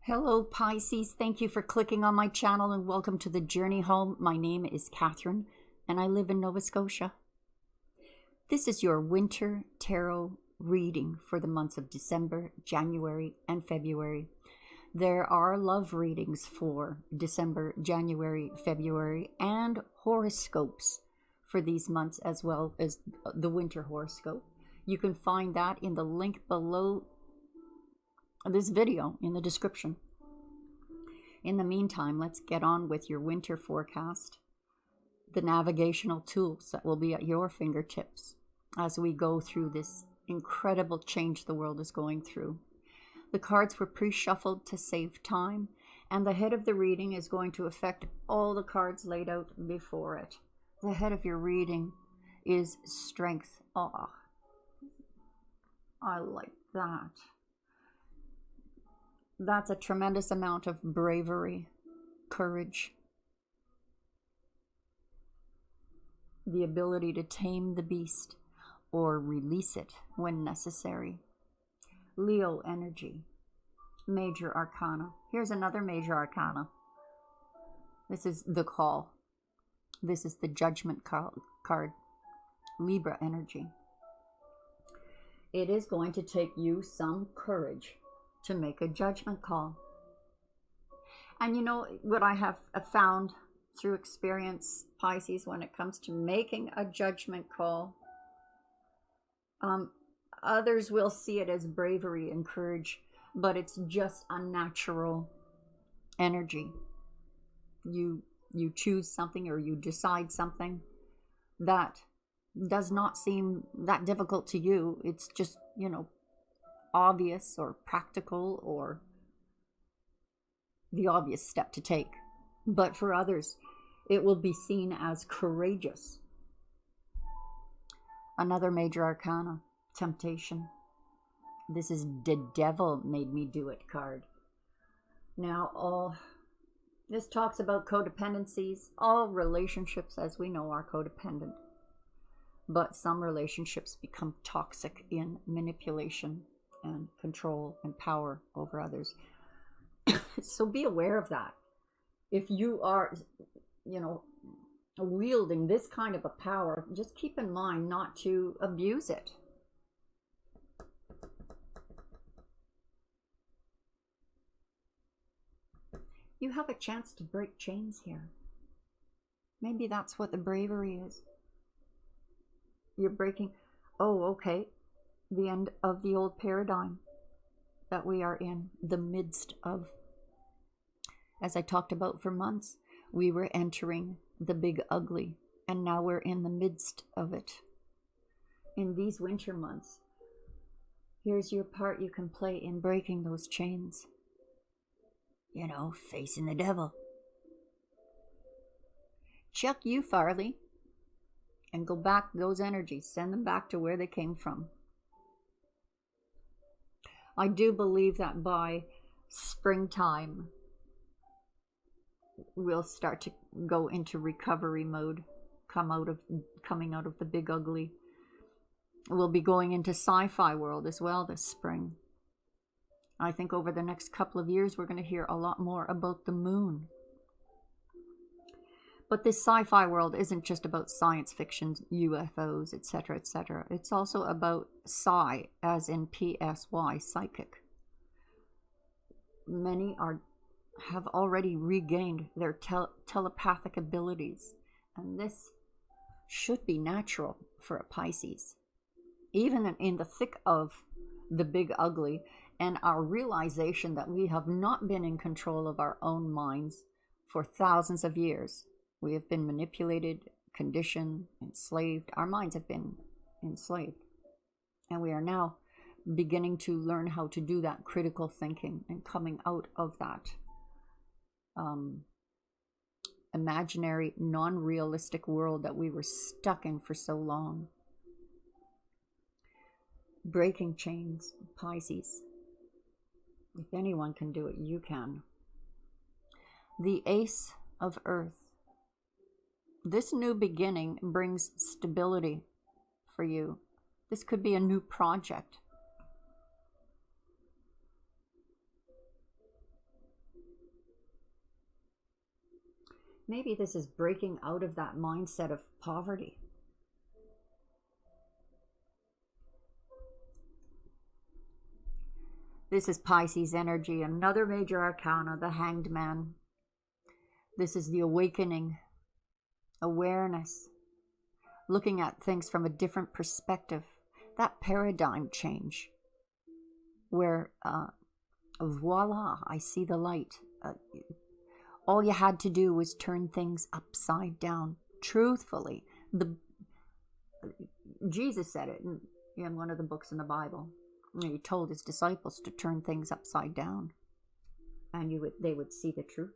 Hello Pisces, thank you for clicking on my channel and welcome to the journey home. My name is Catherine and I live in Nova Scotia. This is your winter tarot reading for the months of December, January, and February. There are love readings for December, January, February, and horoscopes for these months as well as the winter horoscope. You can find that in the link below this video in the description. In the meantime, let's get on with your winter forecast, the navigational tools that will be at your fingertips as we go through this incredible change the world is going through. The cards were pre-shuffled to save time, and the head of the reading is going to affect all the cards laid out before it. The head of your reading is strength. Oh, I like that. That's a tremendous amount of bravery, courage, the ability to tame the beast or release it when necessary. Leo energy, major arcana. Here's another major arcana. This is the call. This is the judgment card. Libra energy. It is going to take you some courage to make a judgment call. And you know what I have found through experience, Pisces, when it comes to making a judgment call, others will see it as bravery and courage, but it's just unnatural energy. You choose something or you decide something that does not seem that difficult to you. It's just, you know, obvious or practical or the obvious step to take. But for others, it will be seen as courageous. Another major arcana, temptation. This is the devil made me do it card. Now, this talks about codependencies. All relationships, as we know, are codependent. But some relationships become toxic in manipulation and control and power over others. So be aware of that. If you are, you know, wielding this kind of a power, just keep in mind not to abuse it. You have a chance to break chains here. Maybe that's what the bravery is. You're breaking, oh, okay, the end of the old paradigm that we are in the midst of. As I talked about for months, we were entering the big ugly, and now we're in the midst of it. In these winter months, here's your part you can play in breaking those chains. You know, facing the devil. Chuck you, Farley, and go back those energies, send them back to where they came from. I do believe that by springtime, we'll start to go into recovery mode, coming out of the big ugly. We'll be going into sci-fi world as well this spring. I think over the next couple of years, we're going to hear a lot more about the moon. But this sci-fi world isn't just about science fiction, UFOs, etc., etc. It's also about psi, as in P-S-Y, psychic. Many have already regained their telepathic abilities, and this should be natural for a Pisces. Even in the thick of the big ugly and our realization that we have not been in control of our own minds for thousands of years. We have been manipulated, conditioned, enslaved. Our minds have been enslaved. And we are now beginning to learn how to do that critical thinking and coming out of that imaginary, non-realistic world that we were stuck in for so long. Breaking chains, Pisces. If anyone can do it, you can. The Ace of Earth. This new beginning brings stability for you. This could be a new project. Maybe this is breaking out of that mindset of poverty. This is Pisces energy, another major arcana, the Hanged Man. This is the awakening, awareness, looking at things from a different perspective, that paradigm change where voila, I see the light. All you had to do was turn things upside down. Truthfully, Jesus said it in one of the books in the Bible. He told his disciples to turn things upside down, and they would see the truth.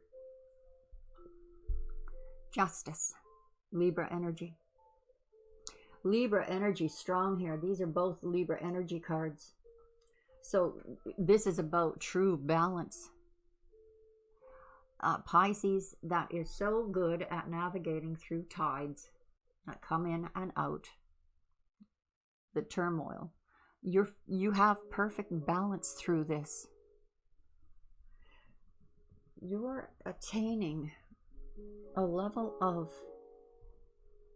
Justice, Libra energy. Libra energy strong here. These are both Libra energy cards. So this is about true balance. Pisces that is so good at navigating through tides that come in and out, the turmoil. You have perfect balance through this. You're attaining a level of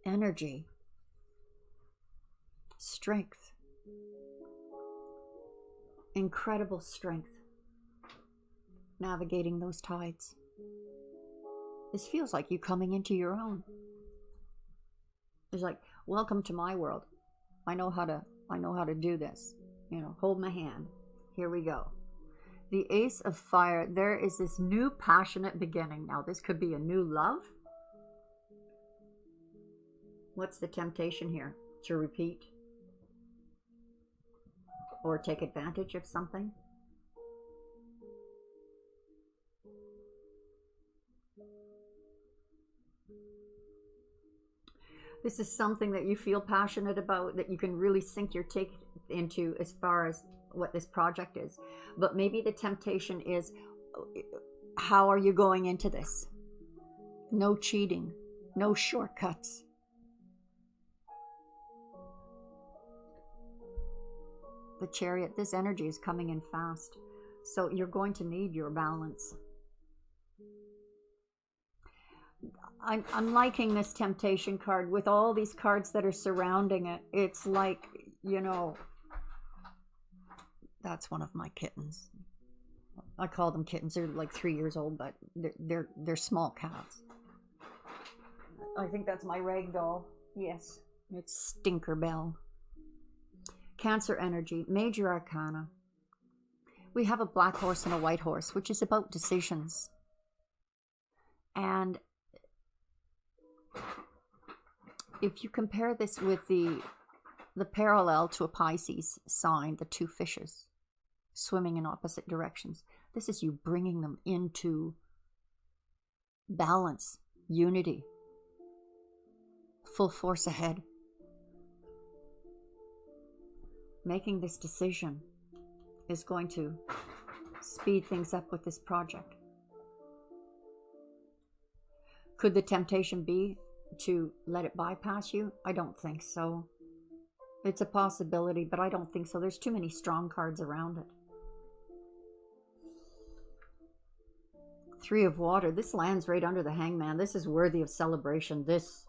energy, strength, incredible strength, navigating those tides. This feels like you coming into your own. It's like, welcome to my world. I know how to do this. You know, hold my hand. Here we go. The Ace of Fire. There is this new passionate beginning. Now, this could be a new love. What's the temptation here? To repeat? Or take advantage of something? This is something that you feel passionate about, that you can really sink your teeth into as far as what this project is. But maybe the temptation is, how are you going into this? No cheating, no shortcuts. The Chariot, this energy is coming in fast. So you're going to need your balance. I'm liking this temptation card with all these cards that are surrounding it. It's like, you know, that's one of my kittens. I call them kittens. They're like 3 years old, but they're small cats. I think that's my rag doll. Yes, it's Stinkerbell. Cancer energy, major arcana. We have a black horse and a white horse, which is about decisions. And if you compare this with the parallel to a Pisces sign, the two fishes swimming in opposite directions, this is you bringing them into balance, unity, full force ahead. Making this decision is going to speed things up with this project. Could the temptation be to let it bypass you? I don't think so. It's a possibility, but I don't think so. There's too many strong cards around it. Three of Water. This lands right under the Hangman. This is worthy of celebration. This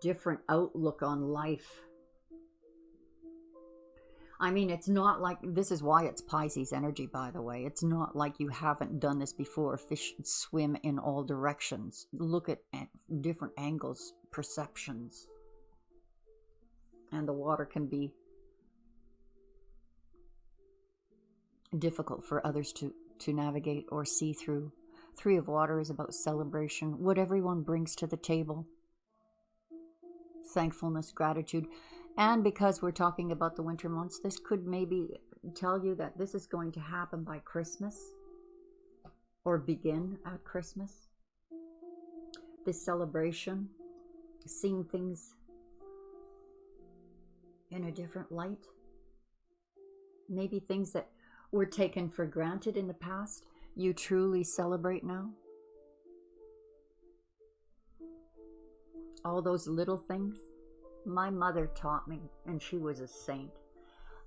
different outlook on life. I mean, it's not like, this is why it's Pisces energy, by the way. It's not like you haven't done this before. Fish swim in all directions. Look at different angles, perceptions. And the water can be difficult for others to navigate or see through. Three of Water is about celebration, what everyone brings to the table. Thankfulness, gratitude. And because we're talking about the winter months, this could maybe tell you that this is going to happen by Christmas or begin at Christmas. This celebration, seeing things in a different light. Maybe things that were taken for granted in the past, you truly celebrate now. All those little things. My mother taught me, and she was a saint.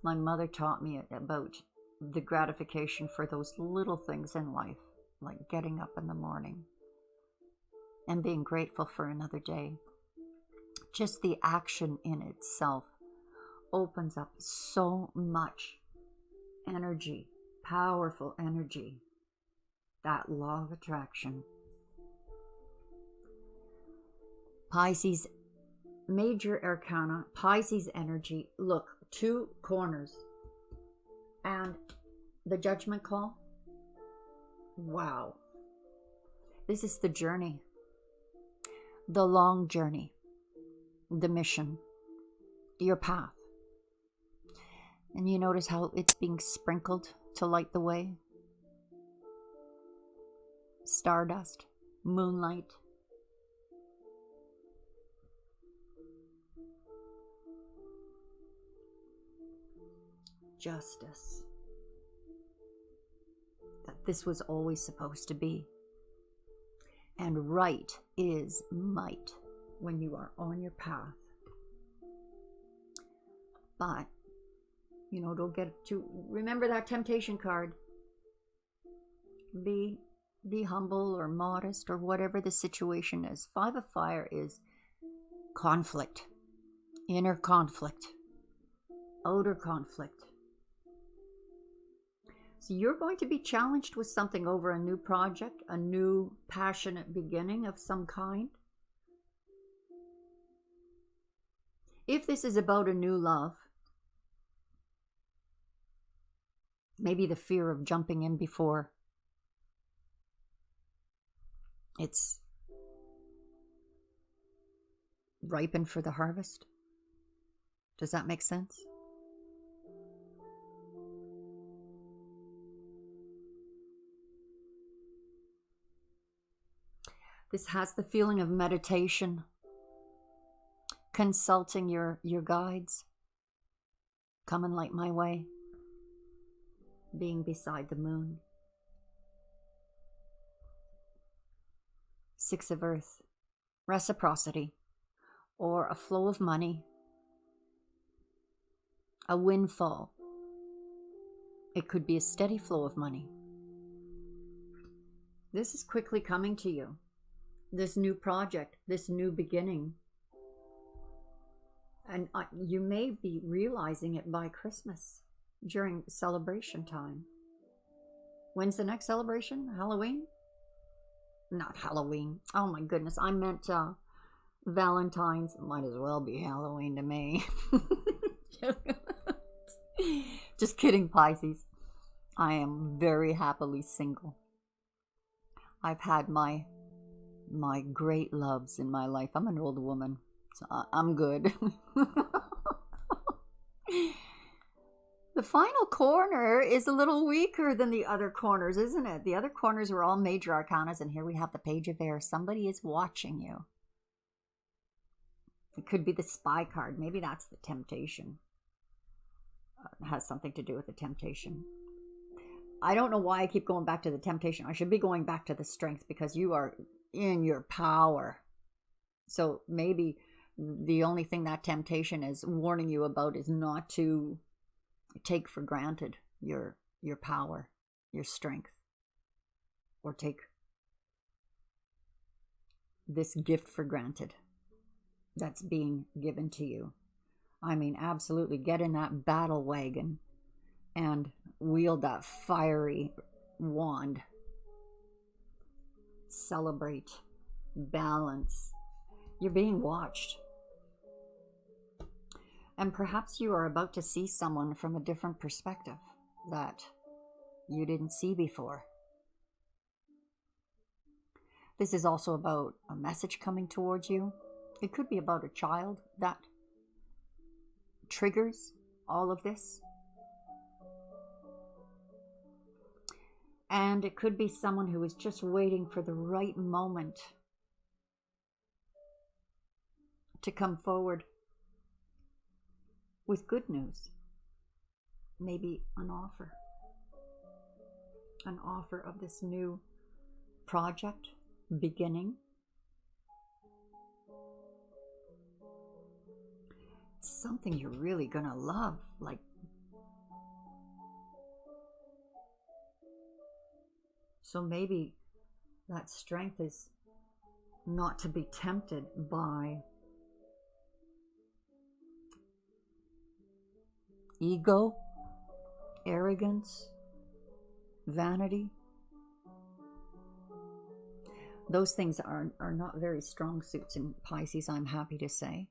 My mother taught me about the gratification for those little things in life, like getting up in the morning and being grateful for another day. Just the action in itself opens up so much energy, powerful energy. That law of attraction. Pisces, major arcana, Pisces energy. Look, 2 corners. And the judgment call. Wow. This is the journey. The long journey. The mission. Your path. And you notice how it's being sprinkled to light the way. Stardust, moonlight. Justice. That this was always supposed to be. And right is might when you are on your path. But, don't get too... Remember that temptation card. Be humble or modest or whatever the situation is. 5 of Fire is conflict. Inner conflict. Outer conflict. So you're going to be challenged with something over a new project, a new passionate beginning of some kind. If this is about a new love, maybe the fear of jumping in before it's ripened for the harvest. Does that make sense? This has the feeling of meditation, consulting your guides, come and light my way, being beside the moon. 6 of Earth, reciprocity, or a flow of money, a windfall. It could be a steady flow of money. This is quickly coming to you. This new project, this new beginning. And you may be realizing it by Christmas, during celebration time. When's the next celebration? Halloween? Not Halloween. Oh my goodness, I meant Valentine's. It might as well be Halloween to me. Just kidding, Pisces. I am very happily single. I've had my great loves in my life. I'm an old woman, so I'm good. The final corner is a little weaker than the other corners, isn't it? The other corners were all major arcanas, and here we have the Page of Air. Somebody is watching you. It could be the Spy card. Maybe that's the temptation. It has something to do with the temptation. I don't know why I keep going back to the temptation. I should be going back to the strength, because you are in your power. So maybe the only thing that temptation is warning you about is not to take for granted your power, your strength, or take this gift for granted that's being given to you. I mean, absolutely get in that battle wagon and wield that fiery wand. Celebrate, balance. You're being watched. And perhaps you are about to see someone from a different perspective that you didn't see before. This is also about a message coming towards you. It could be about a child that triggers all of this. And it could be someone who is just waiting for the right moment to come forward with good news. Maybe an offer of this new project beginning. It's something you're really gonna love, like So maybe that strength is not to be tempted by ego, arrogance, vanity. Those things are not very strong suits in Pisces, I'm happy to say.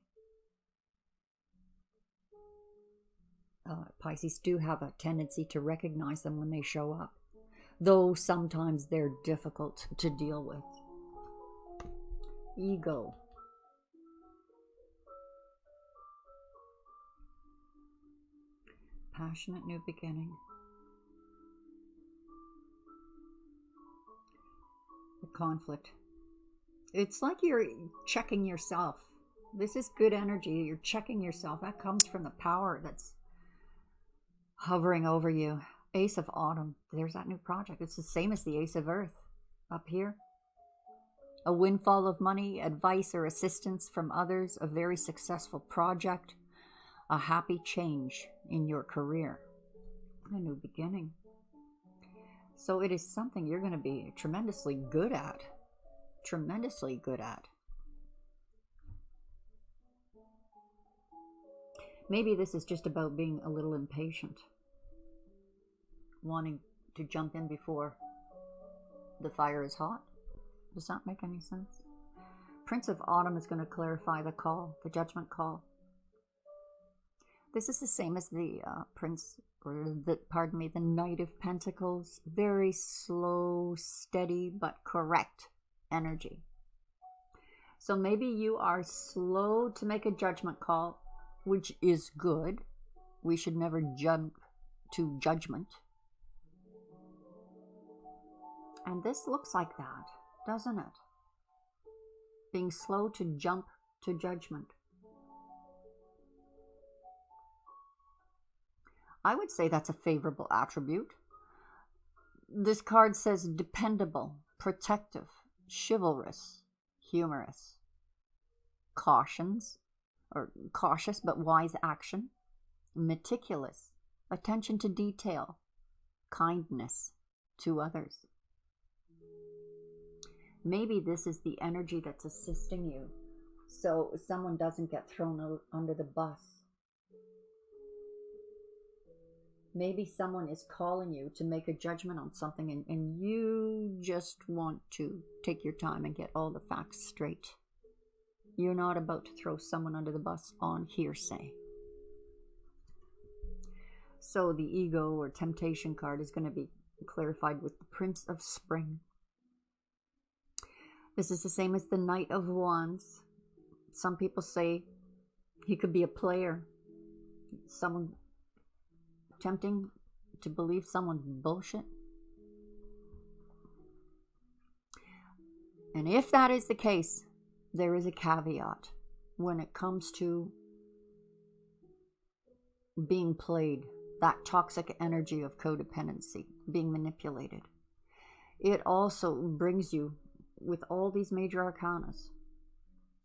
Pisces do have a tendency to recognize them when they show up, though sometimes they're difficult to deal with. Ego. Passionate new beginning. The conflict. It's like you're checking yourself. This is good energy. You're checking yourself. That comes from the power that's hovering over you. Ace of Autumn. There's that new project. It's the same as the Ace of Earth up here. A windfall of money, advice or assistance from others, a very successful project, a happy change in your career, a new beginning. So it is something you're going to be tremendously good at. Tremendously good at. Maybe this is just about being a little impatient, wanting to jump in before the fire is hot. Does that make any sense? Prince of Autumn is going to clarify the call, the judgment call. This is the same as the the Knight of Pentacles. Very slow, steady, but correct energy. So maybe you are slow to make a judgment call, which is good. We should never jump to judgment. And this looks like that, doesn't it? Being slow to jump to judgment. I would say that's a favorable attribute. This card says dependable, protective, chivalrous, humorous, cautious but wise action, meticulous, attention to detail, kindness to others. Maybe this is the energy that's assisting you, so someone doesn't get thrown under the bus. Maybe someone is calling you to make a judgment on something, and you just want to take your time and get all the facts straight. You're not about to throw someone under the bus on hearsay. So the ego or temptation card is going to be clarified with the Prince of Spring. This is the same as the Knight of Wands. Some people say he could be a player. Someone tempting to believe someone's bullshit. And if that is the case, there is a caveat when it comes to being played, that toxic energy of codependency, being manipulated. It also brings you, with all these major arcanas,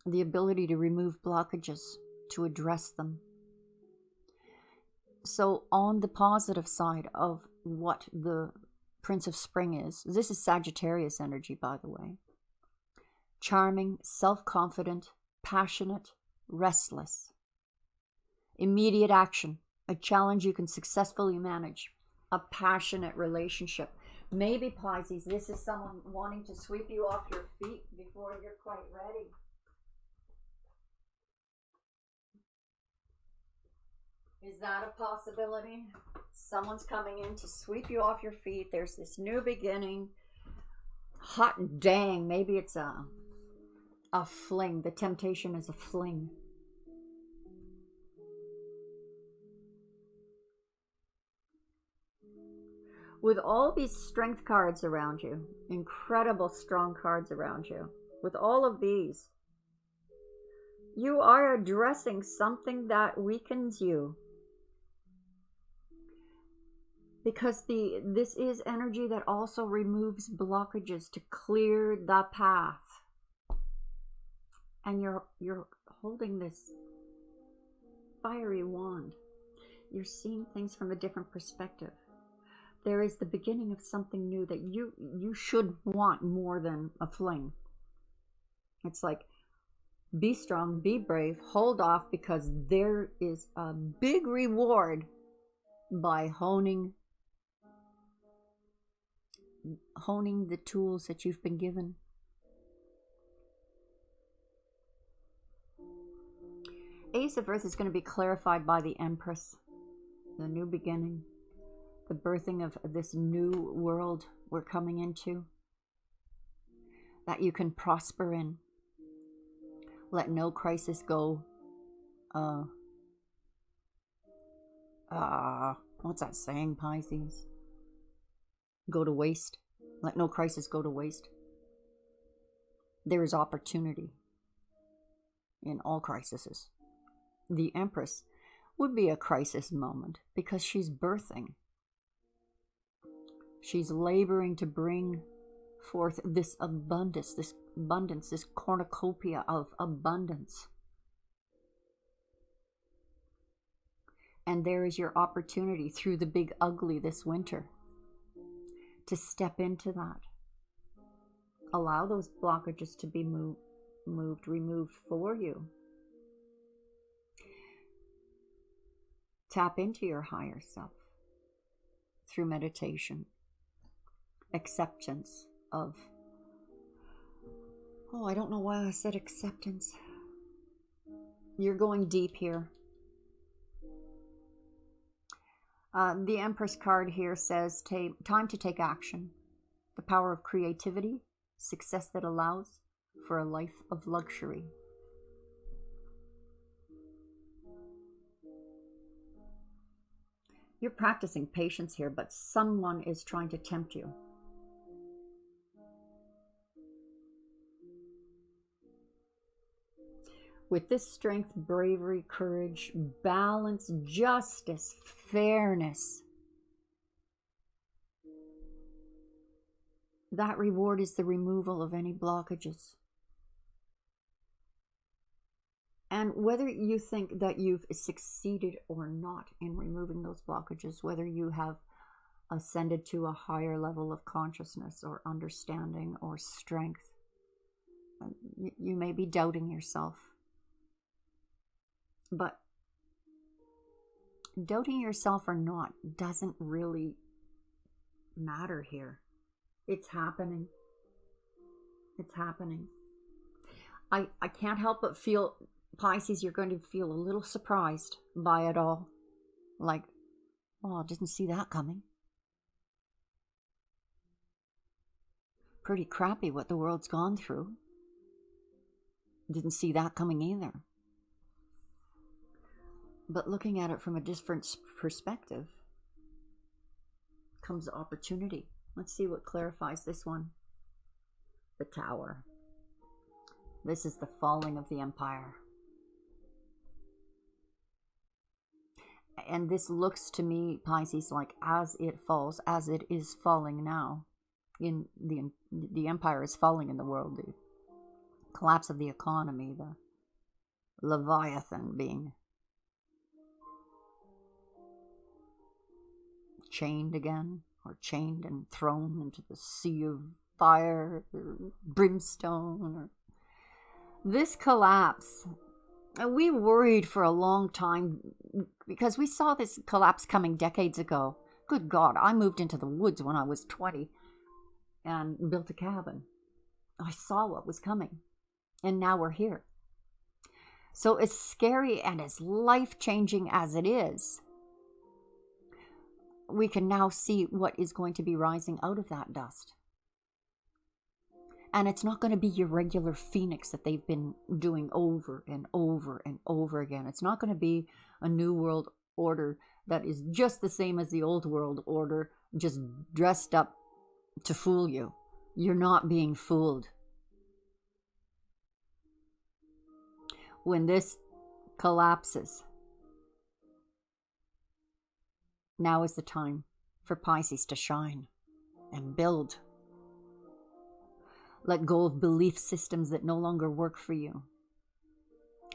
the ability to remove blockages, to address them. So on the positive side of what the Prince of Spring is, this is Sagittarius energy, by the way. Charming, self-confident, passionate, restless. Immediate action, a challenge you can successfully manage, a passionate relationship. Maybe, Pisces, this is someone wanting to sweep you off your feet before you're quite ready. Is that a possibility? Someone's coming in to sweep you off your feet. There's this new beginning. Hot dang, maybe it's a fling. The temptation is a fling. With all these strength cards around you, incredible strong cards around you, with all of these, you are addressing something that weakens you. Because this is energy that also removes blockages to clear the path. And you're holding this fiery wand. You're seeing things from a different perspective. there is the beginning of something new that you should want more than a fling. It's like, be strong, be brave, hold off, because there is a big reward by honing the tools that you've been given. Ace of Earth is going to be clarified by the Empress, the new beginning, the birthing of this new world we're coming into, that you can prosper in. Let no crisis go, what's that saying, Pisces? Go to waste. Let no crisis go to waste. There is opportunity in all crises. The Empress would be a crisis moment because she's birthing. She's laboring to bring forth this abundance, this cornucopia of abundance. And there is your opportunity through the big ugly this winter to step into that. Allow those blockages to be removed for you. Tap into your higher self through meditation. Acceptance of, I don't know why I said acceptance. You're going deep here. The Empress card here says, time to take action. The power of creativity, success that allows for a life of luxury. You're practicing patience here, but someone is trying to tempt you. With this strength, bravery, courage, balance, justice, fairness, that reward is the removal of any blockages. And whether you think that you've succeeded or not in removing those blockages, whether you have ascended to a higher level of consciousness or understanding or strength, you may be doubting yourself. But doubting yourself or not doesn't really matter here. It's happening. It's happening. I can't help but feel, Pisces, you're going to feel a little surprised by it all. Like, I didn't see that coming. Pretty crappy what the world's gone through. Didn't see that coming either. But looking at it from a different perspective comes opportunity. Let's see what clarifies this one. The Tower. This is the falling of the empire. And this looks to me, Pisces, like as it falls, as it is falling now, in the empire is falling in the world. The collapse of the economy, the Leviathan being chained again, or chained and thrown into the sea of fire or brimstone. Or this collapse, we worried for a long time because we saw this collapse coming decades ago. Good God, I moved into the woods when I was 20 and built a cabin. I saw what was coming, and now we're here. So as scary and as life-changing as it is, we can now see what is going to be rising out of that dust. And it's not going to be your regular phoenix that they've been doing over and over and over again. It's not going to be a new world order that is just the same as the old world order, just dressed up to fool you. You're not being fooled. When this collapses, now is the time for Pisces to shine and build. Let go of belief systems that no longer work for you.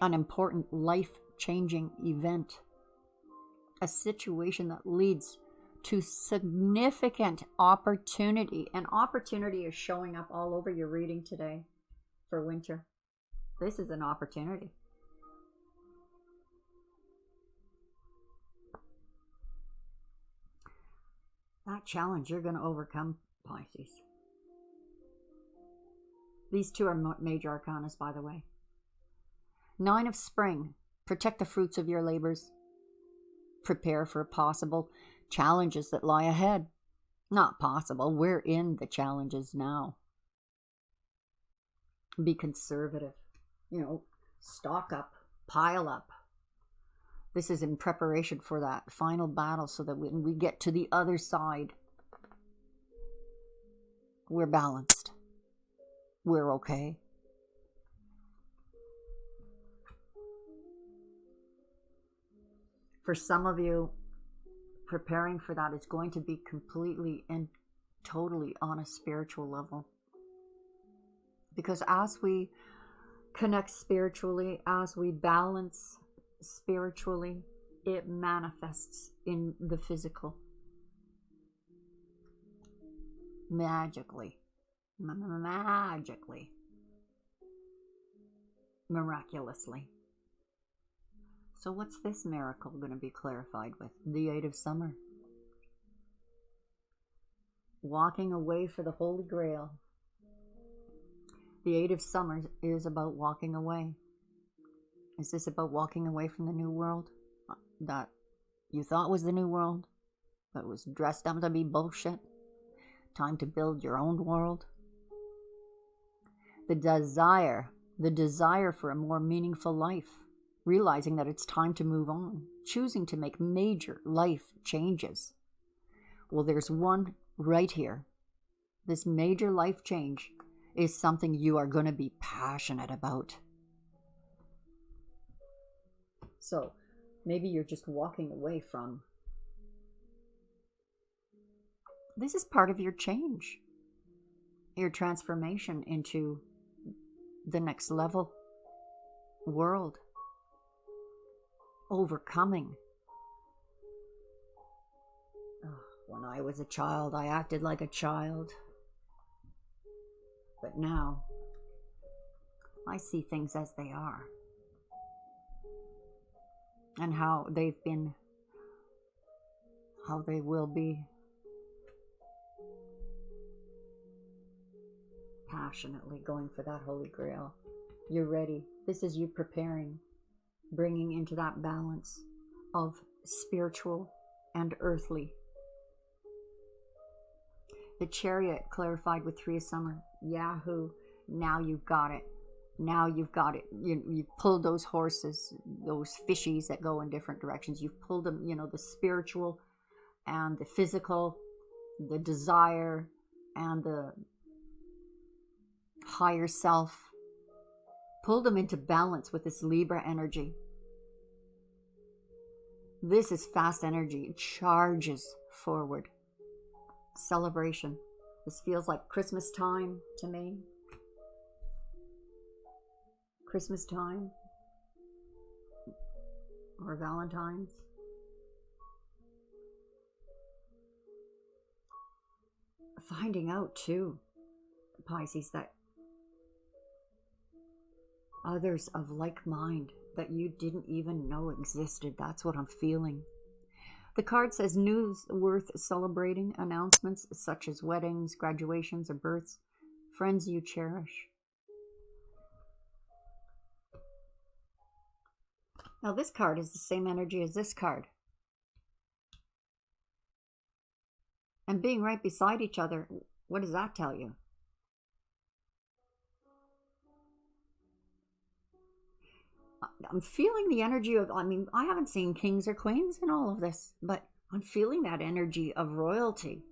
An important life-changing event. A situation that leads to significant opportunity. And opportunity is showing up all over your reading today for winter. This is an opportunity. That challenge you're going to overcome, Pisces. These two are major arcanas, by the way. 9 of Spring. Protect the fruits of your labors. Prepare for possible challenges that lie ahead. Not possible. We're in the challenges now. Be conservative. Stock up. Pile up. This is in preparation for that final battle so that when we get to the other side, we're balanced. We're okay. For some of you, preparing for that is going to be completely and totally on a spiritual level. Because as we connect spiritually, as we balance spiritually, it manifests in the physical. Magically. Miraculously. So what's this miracle going to be clarified with? The 8 of Summer. Walking away for the Holy Grail. The 8 of Summer is about walking away. Is this about walking away from the new world that you thought was the new world, but was dressed up to be bullshit? Time to build your own world. The desire for a more meaningful life. Realizing that it's time to move on, choosing to make major life changes. Well, there's one right here. This major life change is something you are going to be passionate about. So maybe you're just walking away from. This is part of your change, your transformation into the next level world. Overcoming. When I was a child, I acted like a child. But now, I see things as they are. And how they've been, how they will be. Passionately going for that Holy Grail. You're ready. This is you preparing. Bringing into that balance of spiritual and earthly. The Chariot clarified with 3 of Summer. Yahoo! Now you've got it. Now you've got it. You've pulled those horses, those fishies that go in different directions. You've pulled them, the spiritual and the physical, the desire and the higher self. Pull them into balance with this Libra energy. This is fast energy. It charges forward. Celebration. This feels like Christmas time to me. Christmas time. Or Valentine's. Finding out too, Pisces, that others of like mind that you didn't even know existed. That's what I'm feeling. The card says news worth celebrating, announcements such as weddings, graduations, or births, friends you cherish. Now this card is the same energy as this card. And being right beside each other, what does that tell you? I'm feeling the energy of, I haven't seen kings or queens in all of this, but I'm feeling that energy of royalty,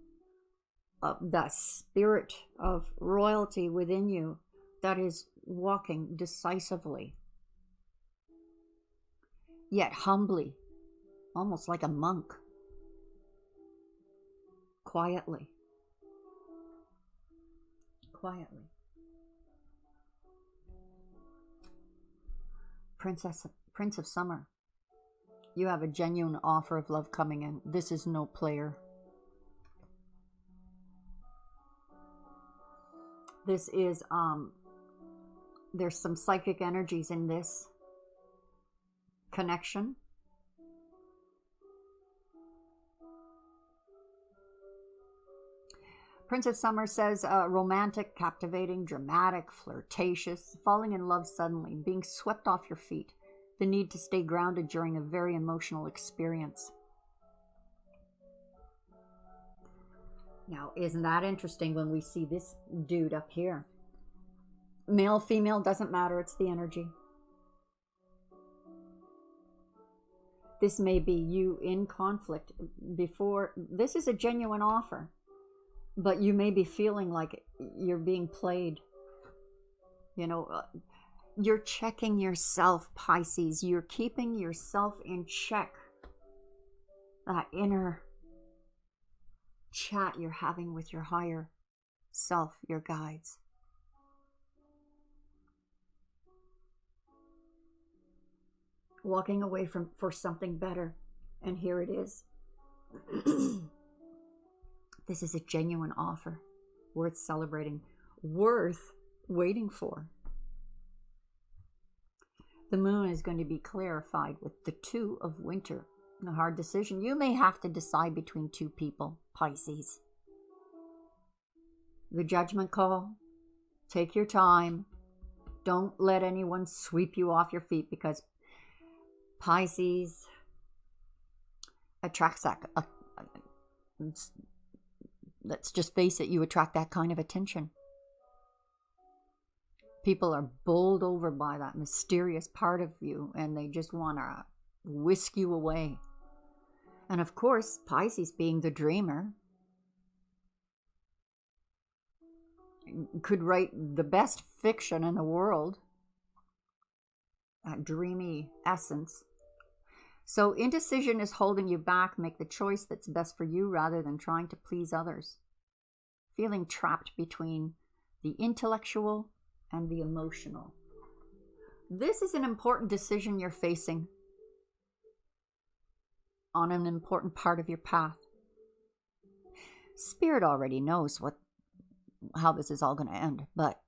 that spirit of royalty within you that is walking decisively, yet humbly, almost like a monk, quietly. Prince of Summer. You have a genuine offer of love coming in. This is no player. This is, there's some psychic energies in this connection. Prince of Summer says romantic, captivating, dramatic, flirtatious, falling in love suddenly, being swept off your feet, the need to stay grounded during a very emotional experience. Now, isn't that interesting when we see this dude up here? Male, female, doesn't matter, it's the energy. This may be you in conflict before. This is a genuine offer. But you may be feeling like you're being played. You know, you're checking yourself, Pisces. You're keeping yourself in check. That inner chat you're having with your higher self, your guides. Walking away for something better. And here it is. This is a genuine offer, worth celebrating, worth waiting for. The moon is going to be clarified with the Two of Winter. A hard decision. You may have to decide between two people, Pisces. The judgment call. Take your time. Don't let anyone sweep you off your feet, because Pisces attracts that. Let's just face it, you attract that kind of attention. People are bowled over by that mysterious part of you, and they just want to whisk you away. And of course, Pisces, being the dreamer, could write the best fiction in the world. That dreamy essence. So indecision is holding you back. Make the choice that's best for you rather than trying to please others. Feeling trapped between the intellectual and the emotional. This is an important decision you're facing on an important part of your path. Spirit already knows how this is all going to end, but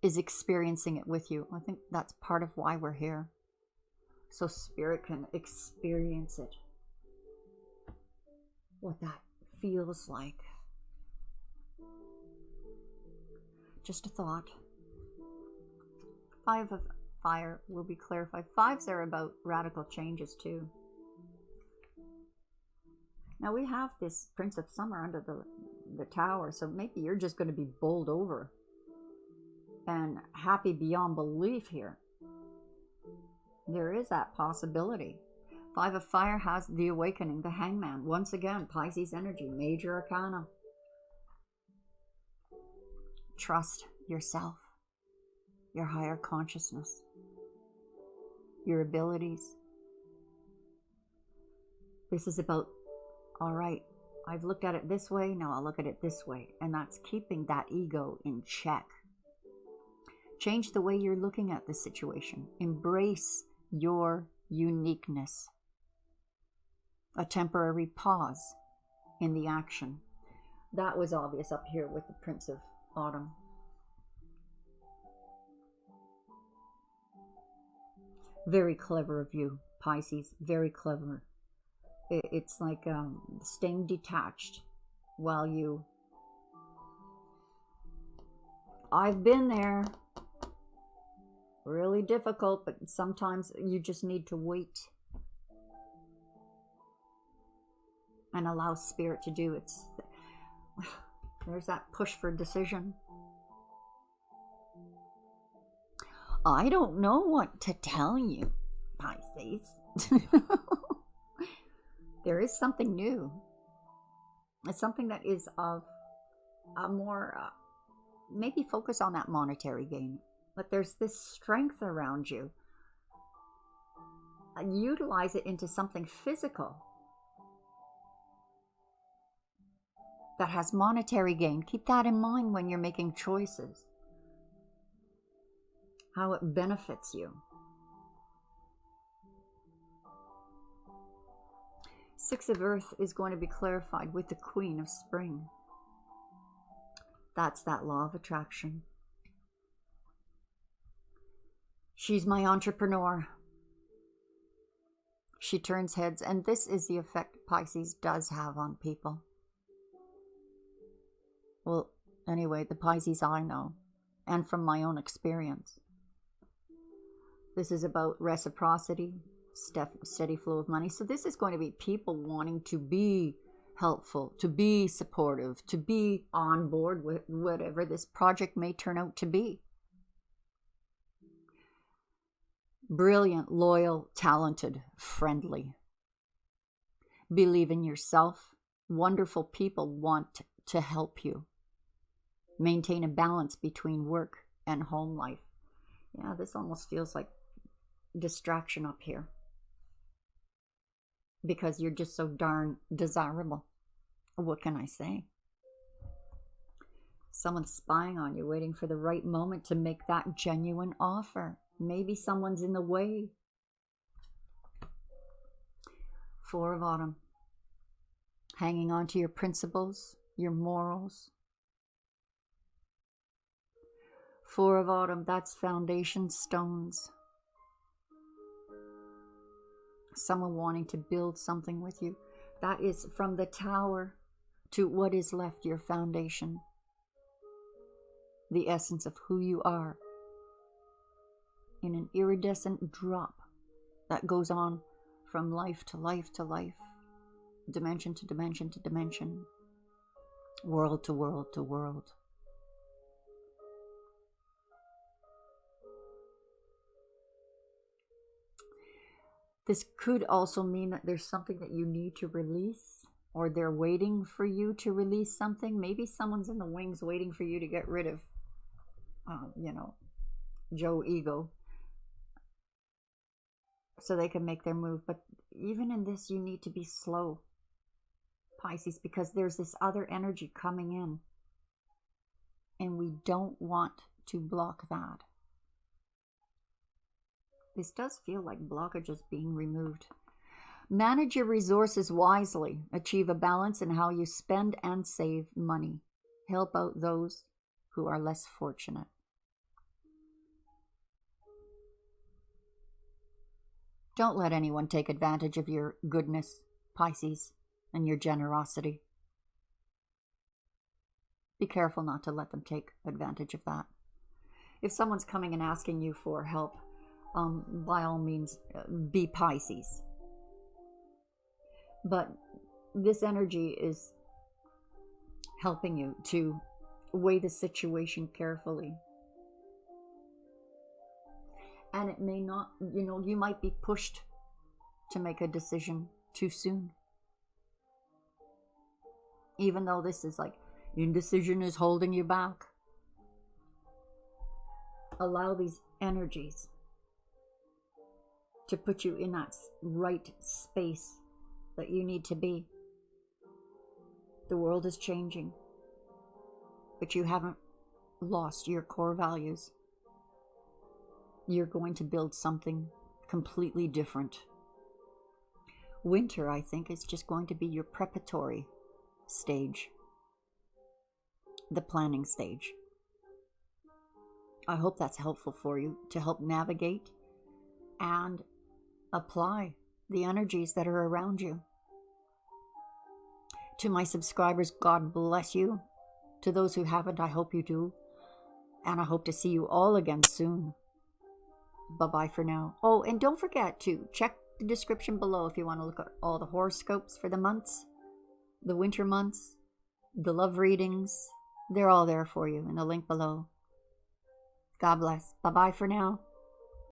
is experiencing it with you. I think that's part of why we're here. So Spirit can experience it. What that feels like. Just a thought. Five of Fire will be clarified. Fives are about radical changes too. Now we have this Prince of Summer under the tower, so maybe you're just going to be bowled over and happy beyond belief here. There is that possibility. Five of Fire has the awakening, the Hangman. Once again, Pisces energy, major arcana. Trust yourself, your higher consciousness, your abilities. This is about, all right, I've looked at it this way, now I'll look at it this way. And that's keeping that ego in check. Change the way you're looking at the situation. Embrace your uniqueness. A temporary pause in the action. That was obvious up here with the Prince of Autumn. Very clever of you, Pisces. Very clever. It's like staying detached while you... I've been there. Really difficult, but sometimes you just need to wait and allow Spirit to do its... There's that push for decision. I don't know what to tell you, Pisces. There is something new. It's something that is of a more, maybe focus on that monetary gain. But there's this strength around you. Utilize it into something physical that has monetary gain. Keep that in mind when you're making choices. How it benefits you. Six of Earth is going to be clarified with the Queen of Spring. That's that law of attraction. She's my entrepreneur. She turns heads, and this is the effect Pisces does have on people. Well, anyway, the Pisces I know, and from my own experience. This is about reciprocity, steady flow of money. So this is going to be people wanting to be helpful, to be supportive, to be on board with whatever this project may turn out to be. Brilliant, loyal, talented, friendly. Believe in yourself. Wonderful people want to help you. Maintain a balance between work and home life. Yeah, this almost feels like distraction up here. Because you're just so darn desirable. What can I say? Someone's spying on you, waiting for the right moment to make that genuine offer. Maybe someone's in the way. Four of Autumn. Hanging on to your principles, your morals. Four of Autumn, that's foundation stones. Someone wanting to build something with you. That is from the Tower to what is left, your foundation. The essence of who you are. In an iridescent drop that goes on from life to life to life, dimension to dimension to dimension, world to world to world. This could also mean that there's something that you need to release, or they're waiting for you to release something. Maybe someone's in the wings waiting for you to get rid of, Joe Ego, so they can make their move. But even in this, you need to be slow, Pisces, because there's this other energy coming in, and we don't want to block that. This does feel like blockages being removed. Manage your resources wisely. Achieve a balance in how you spend and save money. Help out those who are less fortunate. Don't let anyone take advantage of your goodness, Pisces, and your generosity. Be careful not to let them take advantage of that. If someone's coming and asking you for help, by all means, be Pisces. But this energy is helping you to weigh the situation carefully. And it may not, you might be pushed to make a decision too soon. Even though this is like, indecision is holding you back. Allow these energies to put you in that right space that you need to be. The world is changing, but you haven't lost your core values. You're going to build something completely different. Winter, I think, is just going to be your preparatory stage, the planning stage. I hope that's helpful for you to help navigate and apply the energies that are around you. To my subscribers, God bless you. To those who haven't, I hope you do. And I hope to see you all again soon. Bye-bye for now. Oh, and don't forget to check the description below if you want to look at all the horoscopes for the months, the winter months, the love readings. They're all there for you in the link below. God bless. Bye-bye for now.